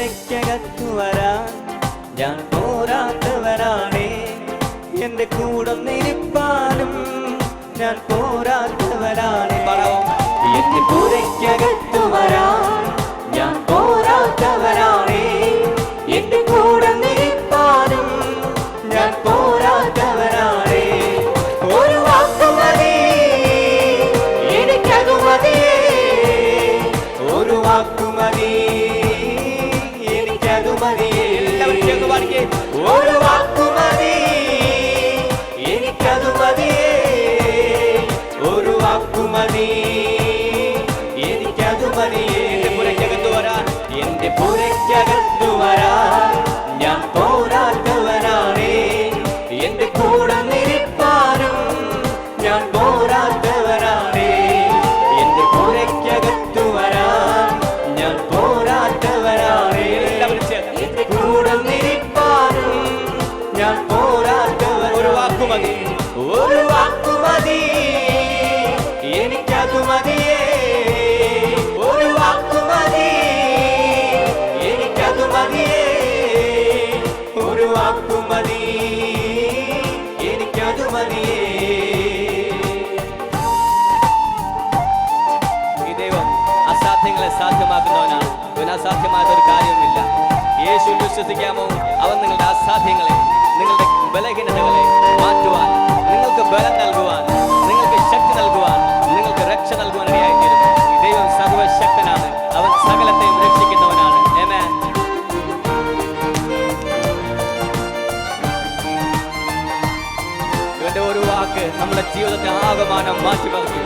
പുരയ്ക്കകത്തു വരാൻ ഞാൻ പോരാത്തവനാണേ. എന്റെ കൂടെ നിൽപ്പാനും ഞാൻ പോരാത്തവനാണേ. എന്റെ പുരയ്ക്കകത്തു വരാൻ ഞാൻ പോരാത്തവനാണേ. എന്റെ കൂടെ നിൽപ്പാനും ഞാൻ പോരാത്തവനാണേ. ഒരു വാക്കു മതി എനിക്കതു മതിയേ. ഒരു വാക്കു മതി എനിക്കതു മതിയേ. എല്ലാവരും പാടിക്കേ. ഒരു വാക്കു മതി എനിക്കതു മതിയേ. ഒരു വാക്കു മതി എനിക്കതു മതിയേ. എന്റെ പുരയ്ക്കകത്തു വരാൻ എന്റെ പുരയ്ക്കകത്തു വരാൻ ഞാൻ പോരാത്തവനാണേ. എന്റെ കൂടെ നിൽപ്പാനും ഞാൻ പോരാത്തവനാണേ. എന്റെ പുരയ്ക്കകത്തു വരാൻ ഞാൻ പോരാത്തവനാണേ. എന്റെ കൂടെ നിൽപ്പാനും ഞാൻ പോരാത്തവൻ. ഒരു വാക്കു മതി ഒരു വാക്കു മതി എനിക്കതു മതിയേ. ഒരു വാക്കു മതി എനിക്കതു മതിയേ. ഒരു വാക്കു മതി എനിക്കതു മതിയേ. ഈ ദൈവം അസാധ്യങ്ങളെ സാധ്യമാക്കുന്നവനാണ്. ഇവന് അസാധ്യമായൊരു കാര്യവുമില്ല. യേശുവിൽ വിശ്വസിക്കാമോ? അവൻ നിങ്ങളുടെ അസാധ്യങ്ങളെ, നിങ്ങളുടെ ബലഹീനതകളെ മാറ്റുവാൻ, നിങ്ങൾക്ക് ബലം നൽകുവാൻ, നിങ്ങൾക്ക് ശക്തി നൽകുവാൻ, നിങ്ങൾക്ക് രക്ഷ നൽകുവാൻ ഇടയായിത്തീരും. ദൈവം സർവശക്തനാണ്. അവൻ സകലത്തെയും രക്ഷിക്കുന്നവനാണ്. ആമേൻ. ഇവന്റെ ഒരു വാക്ക് നമ്മുടെ ജീവിതത്തെ ആകമാനം മാറ്റിമറിക്കും.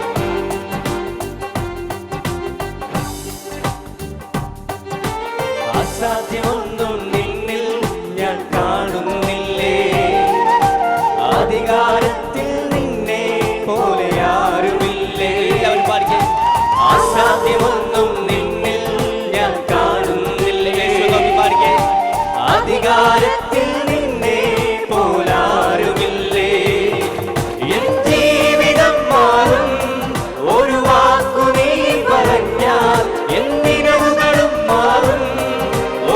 അസാധ്യമൊന്നും നിന്നിൽ ഞാൻ കാണുന്നില്ലേ. അധികാരത്തിൽ നിന്നെ പോലെ ആരുമില്ലേ. എല്ലാവരും പാടിക്കേ. അസാധ്യമൊന്നും നിന്നിൽ ഞാൻ കാണുന്നില്ലേ. പാടിക്കേ. അധികാരത്തിൽ നിന്നെ പോലാരുമില്ലേ. എൻ ജീവിതം മാറും ഒരു വാക്കു നീ പറഞ്ഞാൽ. എന്തിനവുകളും മാറും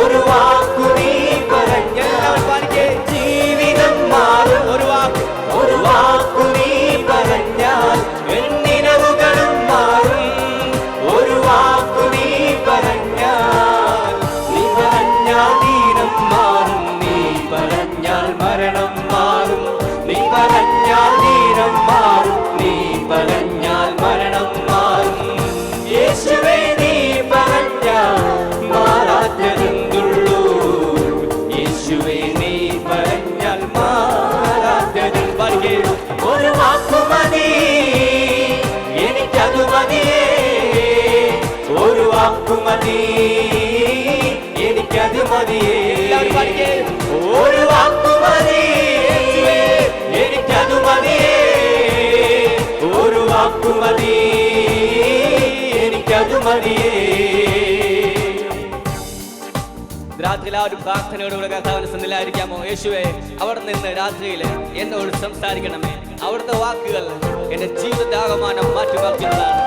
ഒരു വാക്കു നീ പറഞ്ഞാൽ. പാടിക്കേ. ജീവിതം മാറും ഒരു വാക്കു നീ പറഞ്ഞാൽ. എന്തിനവുകളും മാറും ഒരു വാക്കു നീ പറഞ്ഞാൽ. നീ പറഞ്ഞാൽ ദീനം മാറും. നീ പറഞ്ഞാൽ മരണം മാറും. നീ പറഞ്ഞാൽ ദീനം മാറും. നീ പറഞ്ഞാൽ മരണം മാറും. യേശുവേ നീ പറഞ്ഞാൽ മാറാത്തതെന്തുള്ളൂ. യേശുവേ നീ പറഞ്ഞാൽ മാറാത്തതും. പാടിക്കേ. ഒരു വാക്കു മതി എനിക്കതു മതിയേ. ഒരു വാക്കു മതി എനിക്കതു മതിയേ. എല്ലാവരും പാടിക്കേ. ഒരു വാക്കു മതി എനിക്കതു മതിയേ. ഒരു വാക്കു മതി എനിക്കതു മതിയേ. രാത്രിയിൽ ആ ഒരു പ്രാർത്ഥനയോടുകൂടെ കർത്താവിന്റെ സന്നിധിയിലായിരിക്കാമോ? യേശുവേ, അവിടെ നിന്ന് രാത്രിയിൽ എന്നോട് സംസാരിക്കണമേ. അവിടുത്തെ വാക്കുകൾ എന്റെ ജീവിതത്തെ ആകമാനം മാറ്റിമറിക്കുന്നതാണ്.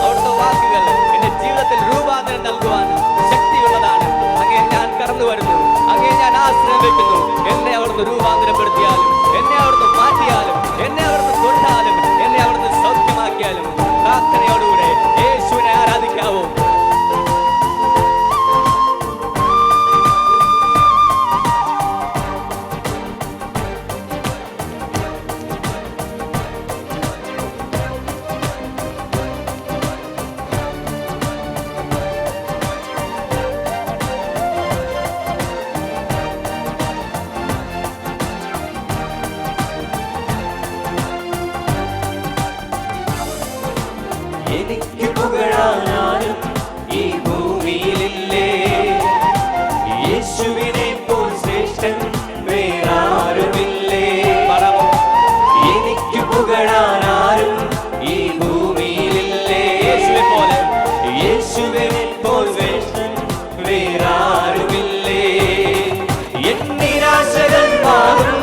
അവിടുത്തെ വാക്കുകൾ എന്റെ ജീവിതത്തിൽ രൂപാന്തരം നൽകുവാൻ ശക്തിയുള്ളതാണ്. അങ്ങേ ഞാൻ കടന്നു വരുന്നു, അങ്ങേ ഞാൻ ആശ്രയം വെക്കുന്നു. എന്നെ അവിടുന്ന് രൂപാന്തരപ്പെടുത്തിയാലും, എന്നെ അവിടുന്ന് മാറ്റിയാലും, എന്നെ അവിടുന്ന് കൊണ്ടാലും, എന്നെ അവിടുന്ന് സൗഖ്യമാക്കിയാലും പ്രാർത്ഥനയോടുകൂടെ യേശുവിനെ ആരാധിക്കാവോ? എനിക്ക് പുകഴാനാരും ഈ ഭൂമിയിലില്ലേ. യേശുവിനെ പോൽ ശ്രേഷ്ഠൻ വേറാരുമില്ലേ. എനിക്ക് പുകഴാനാരും ഈ ഭൂമിയിലില്ലേ. യേശുവിനെ പോൽ ശ്രേഷ്ഠൻ വേറാരുമില്ലേ. എൻ നിരാശകൾ മാറും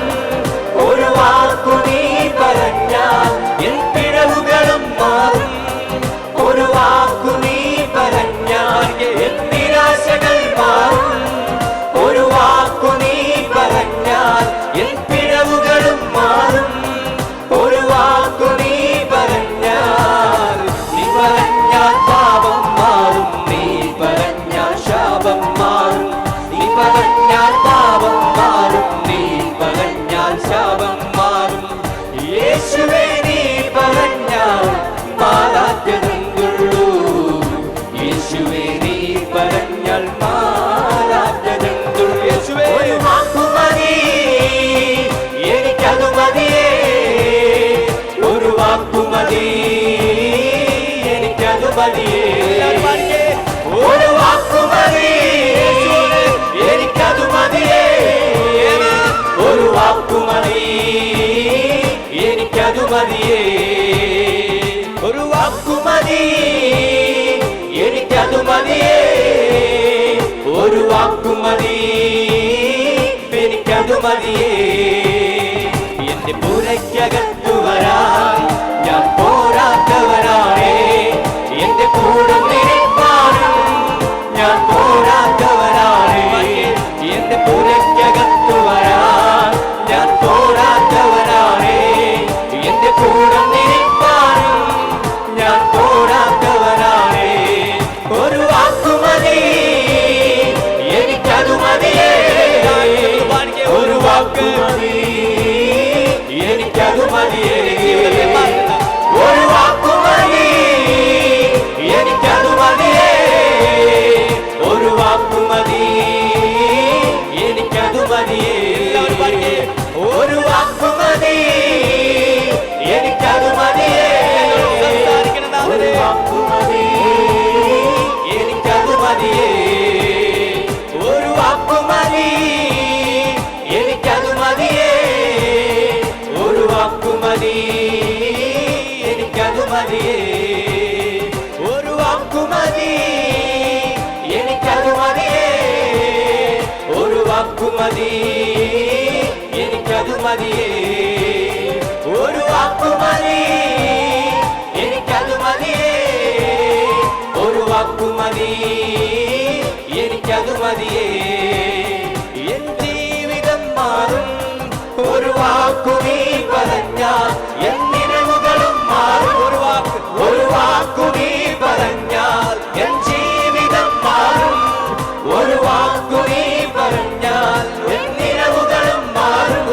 ഒരു വാക്കു നീ പറഞ്ഞാൽ. എൻ പിഴവുകളും മാറും ഒരു വാക്കു നീ ഒരു വാക്കുമതി, എനിക്കതു മതിയേ. ഒരു വാക്കുമതി, എനിക്കതു മതിയേ. ഒരു വാക്കുമതി, എനിക്കതു മതിയേ. ഒരു വാക്കുമതി, എനിക്കതു മതിയേ. എന്റെ പുരയ്ക്കകത്തു വരാൻ ഞാൻ പോരാത്തവനാണേ. എന്റെ കൂടെ നിൽക്കാനും ഞാൻ പോരാത്തവനാണേ. എന്റെ പുരയ്ക്കകത്തു വരാൻ ഞാൻ പോരാത്തവനാണേ. എന്റെ കൂടെ നിൽക്കാനും ഞാൻ പോരാത്തവനാണേ. ഒരു വാക്കുമതി, എനിക്കതു മതിയേ. ഒരു വാക്കുമതി, എനിക്കതു മതിയേ. ഒരു വാക്കുമതി, എനിക്കതു മതിയേ. ഒരു വാക്കുമതി, എനിക്കതു മതിയേ. ഒരു വാക്കുമതി, എനിക്കതു മതിയേ. ഒരു വാക്കുമതി, എനിക്കതു മതിയേ. ഒരു വാക്കുമതി, എനിക്കതു മതിയേ. ഒരു വാക്കുമതി, എനിക്കതു മതിയേ. ഒരു വാക്കുമതി, എനിക്കതു മതിയേ. ഒരു വാക്കുമതി, എനിക്കതു മതിയേ. ഒരു വാക്കുമതി, എനിക്കതു മതിയേ. ഒരു വാക്കുമതി, എനിക്കതു മതിയേ. എൻ ജീവിതം മാറും ഒരു വാക്കു നീ പറഞ്ഞാൽ, എൻ നിലവുകളും മാറും ഒരു വാക്കു നീ പറഞ്ഞാൽ. എൻ ജീവിതം മാറും ഒരു വാക്കു നീ പറഞ്ഞാൽ. എൻ നിലവുകളും മാറും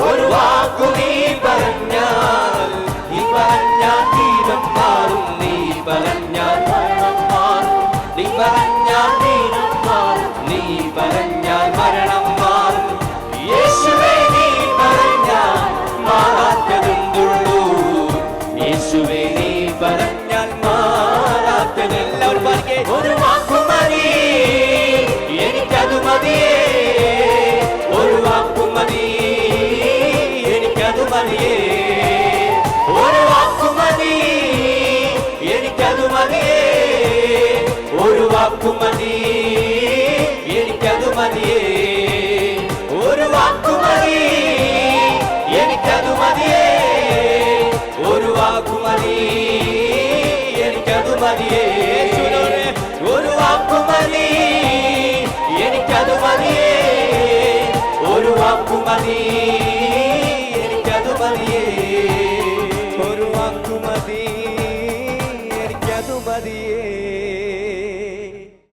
ഒരു വാക്കു നീ പറഞ്ഞാൽ. നീ പറഞ്ഞാൽ ജീവിതം മാറും, നീ പറഞ്ഞാൽ മരണം മാറും. നീ പറഞ്ഞാൽ ദീനം മാറും, നീ പറഞ്ഞാൽ മരണം മാറും. യേശുവേ നീ പറഞ്ഞാൽ മാറാത്തതെന്തുള്ളൂ. യേശുവേ നീ പറഞ്ഞാൽ മാറാത്തതെല്ലാവരും പറഞ്ഞേ. ഒരു വാക്കുമതി, എനിക്കതു മതിയേ. ഒരു വാക്കുമതി, എനിക്കതു മതിയേ. ഒരു വാക്കുമതി, എനിക്കതു മതിയേ. ഒരു വാക്കുമതി, എനിക്കതു മതിയേ. ഒരു വാക്കുമതി, എനിക്കതു മതിയേ. ഒരു വാക്കുമതി, എനിക്കതു മതിയേ.